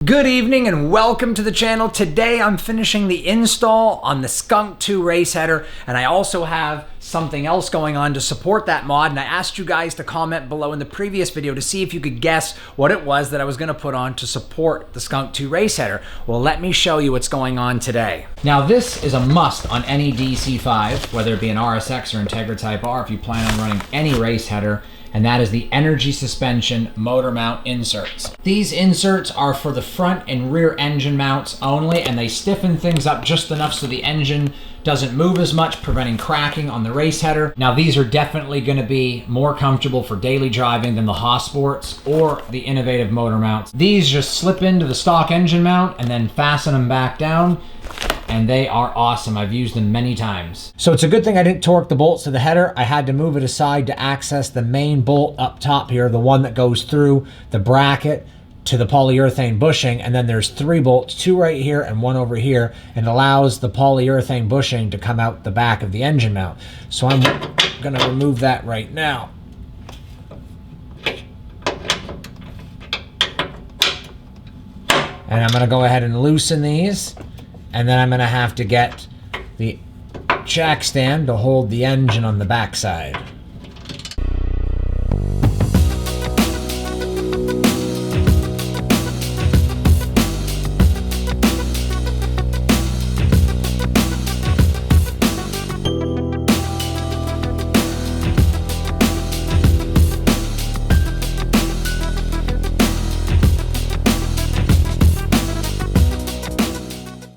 Good evening and welcome to the channel. Today I'm finishing the install on the Skunk2 Race Header, and I also have something else going on to support that mod, and I asked you guys to comment below in the previous video to see if you could guess what it was that I was going to put on to support the Skunk2 Race Header. Well, let me show you what's going on today. Now this is a must on any DC5, whether it be an RSX or Integra Type R if you plan on running any race header, and that is the energy suspension motor mount inserts. These inserts are for the front and rear engine mounts only, and they stiffen things up just enough so the engine doesn't move as much, preventing cracking on the race header. Now these are definitely going to be more comfortable for daily driving than the Sports or the innovative motor mounts. These just slip into the stock engine mount and then fasten them back down, and they are awesome. I've used them many times. So it's a good thing I didn't torque the bolts to the header. I had to move it aside to access the main bolt up top here, the one that goes through the bracket to the polyurethane bushing, and then there's 3 bolts, 2 right here and 1 over here, and allows the polyurethane bushing to come out the back of the engine mount. So I'm gonna remove that right now. And I'm gonna go ahead and loosen these, and then I'm gonna have to get the jack stand to hold the engine on the back side.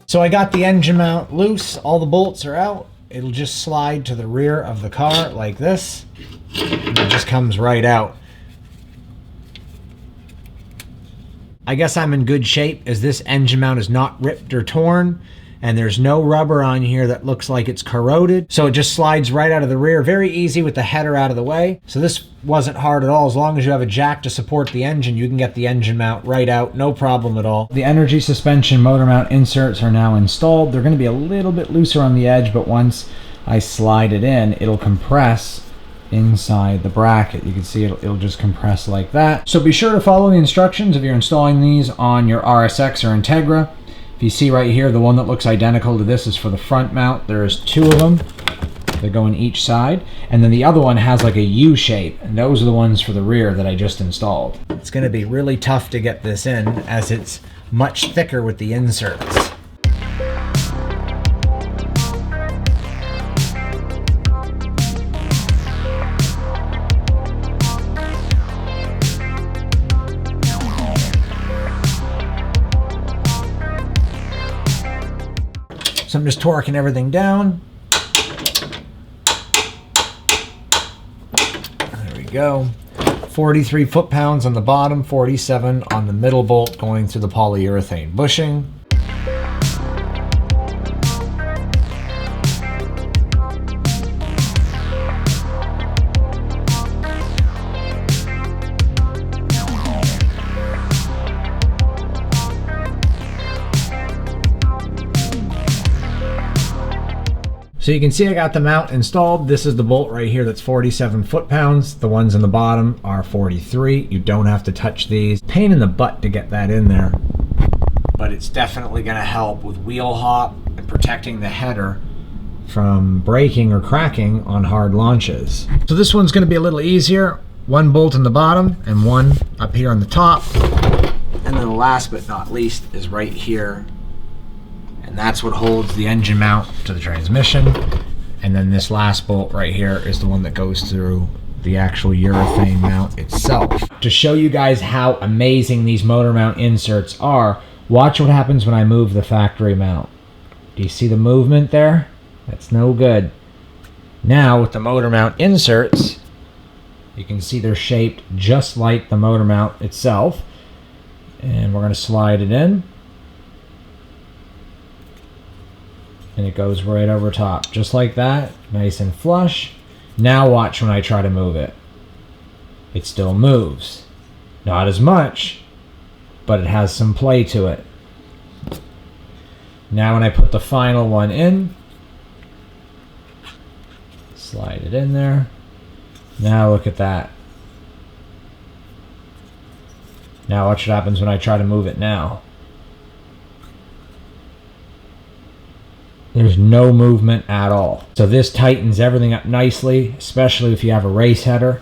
So I got the engine mount loose, all the bolts are out. It'll just slide to the rear of the car like this, and it just comes right out. I guess I'm in good shape as this engine mount is not ripped or torn, and there's no rubber on here that looks like it's corroded. So it just slides right out of the rear, very easy with the header out of the way. So this wasn't hard at all. As long as you have a jack to support the engine, you can get the engine mount right out, no problem at all. The energy suspension motor mount inserts are now installed. They're gonna be a little bit looser on the edge, but once I slide it in, it'll compress inside the bracket. You can see it'll just compress like that. So be sure to follow the instructions if you're installing these on your RSX or Integra. If you see right here, the one that looks identical to this is for the front mount. There's 2 of them. They go on each side. And then the other one has like a U shape, and those are the ones for the rear that I just installed. It's gonna be really tough to get this in as it's much thicker with the inserts. So I'm just torquing everything down. There we go. 43 foot-pounds on the bottom, 47 on the middle bolt going through the polyurethane bushing. So you can see I got the mount installed. This is the bolt right here that's 47 foot-pounds. The ones in the bottom are 43. You don't have to touch these. Pain in the butt to get that in there, but it's definitely gonna help with wheel hop and protecting the header from breaking or cracking on hard launches. So this one's gonna be a little easier. 1 bolt in the bottom and 1 up here on the top. And then last but not least is right here. And that's what holds the engine mount to the transmission. And then this last bolt right here is the one that goes through the actual urethane mount itself. To show you guys how amazing these motor mount inserts are, watch what happens when I move the factory mount. Do you see the movement there? That's no good. Now with the motor mount inserts, you can see they're shaped just like the motor mount itself. And we're gonna slide it in. And it goes right over top, just like that, nice and flush. Now watch when I try to move it. It still moves. Not as much, but it has some play to it. Now when I put the final one in, slide it in there. Now look at that. Now watch what happens when I try to move it now. there's no movement at all. So this tightens everything up nicely, especially if you have a race header.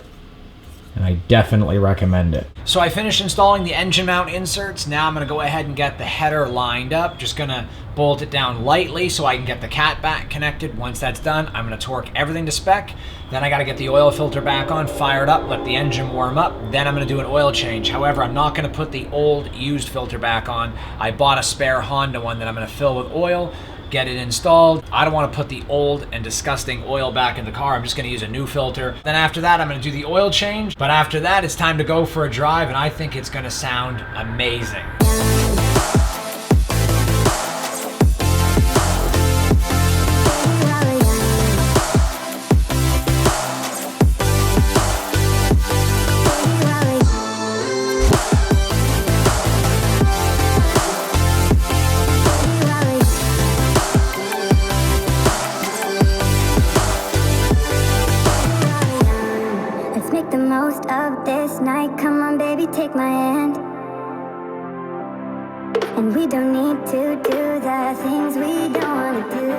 And I definitely recommend it. So I finished installing the engine mount inserts. Now I'm gonna go ahead and get the header lined up. Just gonna bolt it down lightly so I can get the cat back connected. Once that's done, I'm gonna torque everything to spec. Then I gotta get the oil filter back on, fire it up, let the engine warm up. Then I'm gonna do an oil change. However, I'm not gonna put the old used filter back on. I bought a spare Honda one that I'm gonna fill with oil, get it installed. I don't want to put the old and disgusting oil back in the car. I'm just going to use a new filter. Then after that, I'm going to do the oil change. But after that, it's time to go for a drive, and I think it's going to sound amazing. Take my hand, and we don't need to do the things we don't want to do.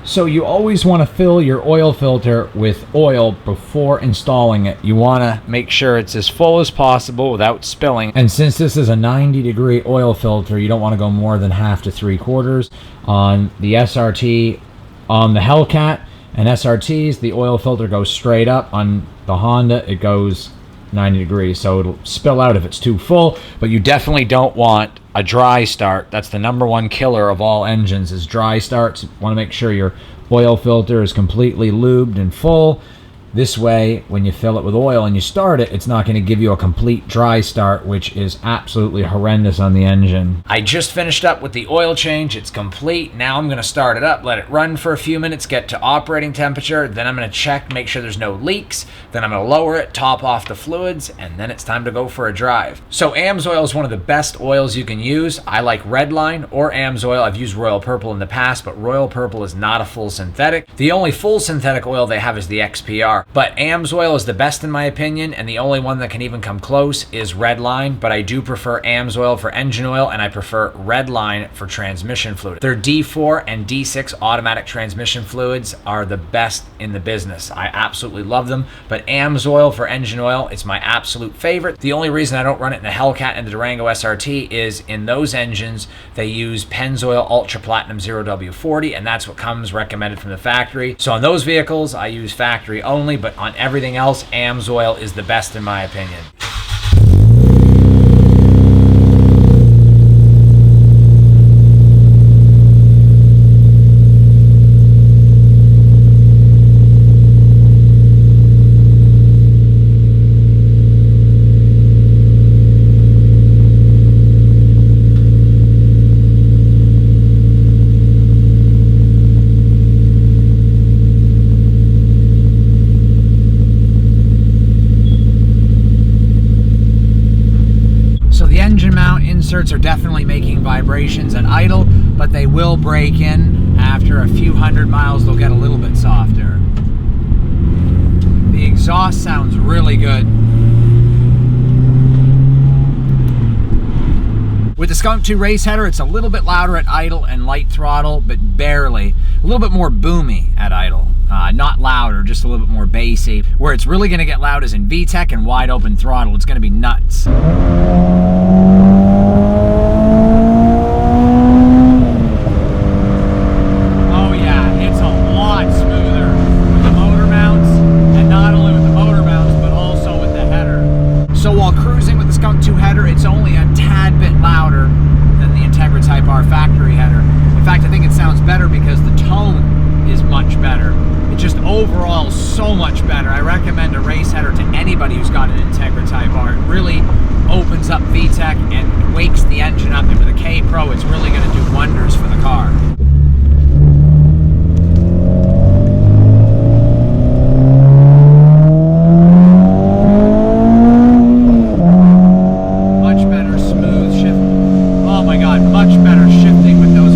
So you always want to fill your oil filter with oil before installing it. You want to make sure it's as full as possible without spilling. And since this is a 90-degree oil filter, you don't want to go more than half to 3/4. On the SRT, on the Hellcat and SRTs, the oil filter goes straight up. On the Honda, it goes 90 degrees, so it'll spill out if it's too full. But you definitely don't want a dry start. That's the #1 killer of all engines, is dry starts. You want to make sure your oil filter is completely lubed and full. This way, when you fill it with oil and you start it, it's not going to give you a complete dry start, which is absolutely horrendous on the engine. I just finished up with the oil change. It's complete. Now I'm going to start it up, let it run for a few minutes, get to operating temperature. Then I'm going to check, make sure there's no leaks. Then I'm going to lower it, top off the fluids, and then it's time to go for a drive. So AMSOIL is one of the best oils you can use. I like Redline or AMSOIL. I've used Royal Purple in the past, but Royal Purple is not a full synthetic. The only full synthetic oil they have is the XPR. But AMSOIL is the best in my opinion, and the only one that can even come close is Redline. But I do prefer AMSOIL for engine oil, and I prefer Redline for transmission fluid. Their D4 and D6 automatic transmission fluids are the best in the business. I absolutely love them. But AMSOIL for engine oil, it's my absolute favorite. The only reason I don't run it in the Hellcat and the Durango SRT is in those engines, they use Pennzoil Ultra Platinum 0W40, and that's what comes recommended from the factory. So on those vehicles, I use factory only, but on everything else, AMSOIL is the best in my opinion. Inserts are definitely making vibrations at idle, but they will break in. After a few hundred miles, they'll get a little bit softer. The exhaust sounds really good. With the Skunk2 Race Header, it's a little bit louder at idle and light throttle, but barely. A little bit more boomy at idle. Not louder, just a little bit more bassy. Where it's really going to get loud is in VTEC and wide open throttle. It's going to be nuts. Skunk2 header, it's only a tad bit louder than the Integra Type R factory header. In fact, I think it sounds better because the tone is much better. It's just overall so much better. I recommend a race header to anybody who's got an Integra Type R. It really opens up VTEC and wakes the engine up, and with a K Pro, it's really going to do wonders for the car. Much better shifting with those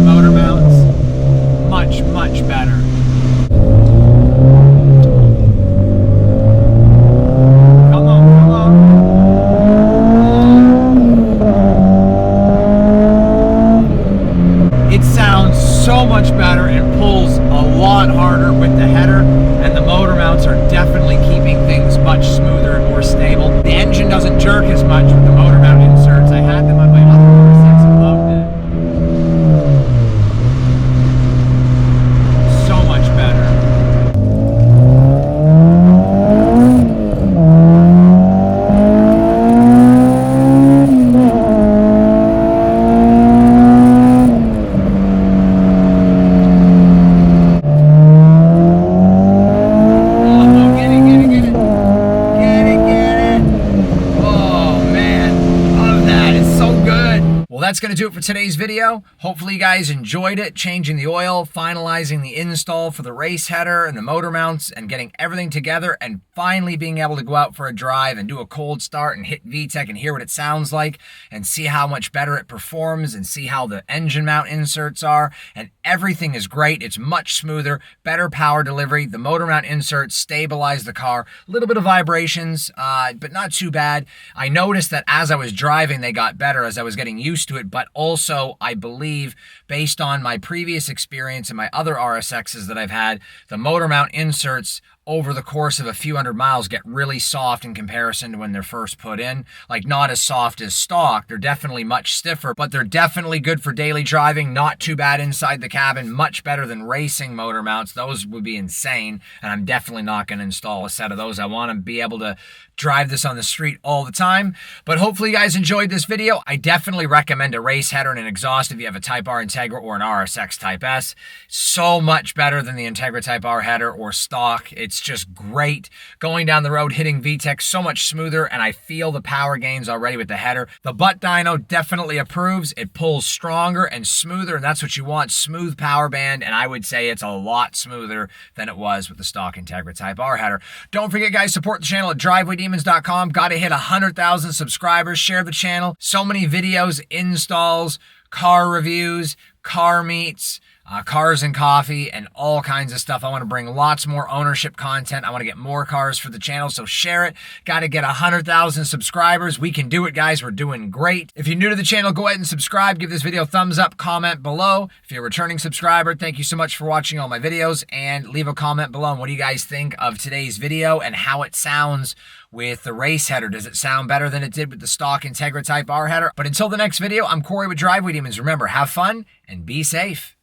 that's going to do it for today's video. Hopefully you guys enjoyed it, changing the oil, finalizing the install for the race header and the motor mounts, and getting everything together, and finally being able to go out for a drive and do a cold start and hit VTEC and hear what it sounds like and see how much better it performs and see how the engine mount inserts are. And everything is great. It's much smoother, better power delivery. The motor mount inserts stabilize the car. A little bit of vibrations, but not too bad. I noticed that as I was driving, they got better as I was getting used to it, but also I believe based on my previous experience and my other RSXs that I've had, the motor mount inserts over the course of a few hundred miles get really soft in comparison to when they're first put in. Like, not as soft as stock. They're definitely much stiffer, but they're definitely good for daily driving. Not too bad inside the cabin. Much better than racing motor mounts. Those would be insane, and I'm definitely not going to install a set of those. I want to be able to drive this on the street all the time. But hopefully you guys enjoyed this video. I definitely recommend a race header and an exhaust if you have a Type R Integra or an RSX Type S. So much better than the Integra Type R header or stock. It's just great. Going down the road, hitting VTEC, so much smoother, and I feel the power gains already with the header. The butt dyno definitely approves. It pulls stronger and smoother, and that's what you want. Smooth power band, and I would say it's a lot smoother than it was with the stock Integra Type R header. Don't forget, guys, support the channel at drivewaydemons.com. Got to hit 100,000 subscribers. Share the channel. So many videos, installs, car reviews, car meets, cars and coffee, and all kinds of stuff. I want to bring lots more ownership content. I want to get more cars for the channel, so share it. Got to get 100,000 subscribers. We can do it, guys. We're doing great. If you're new to the channel, go ahead and subscribe. Give this video a thumbs up, comment below. If you're a returning subscriber, thank you so much for watching all my videos, and leave a comment below on what do you guys think of today's video and how it sounds with the race header. Does it sound better than it did with the stock Integra Type R header? But until the next video, I'm Corey with Driveway Demons. Remember, have fun and be safe.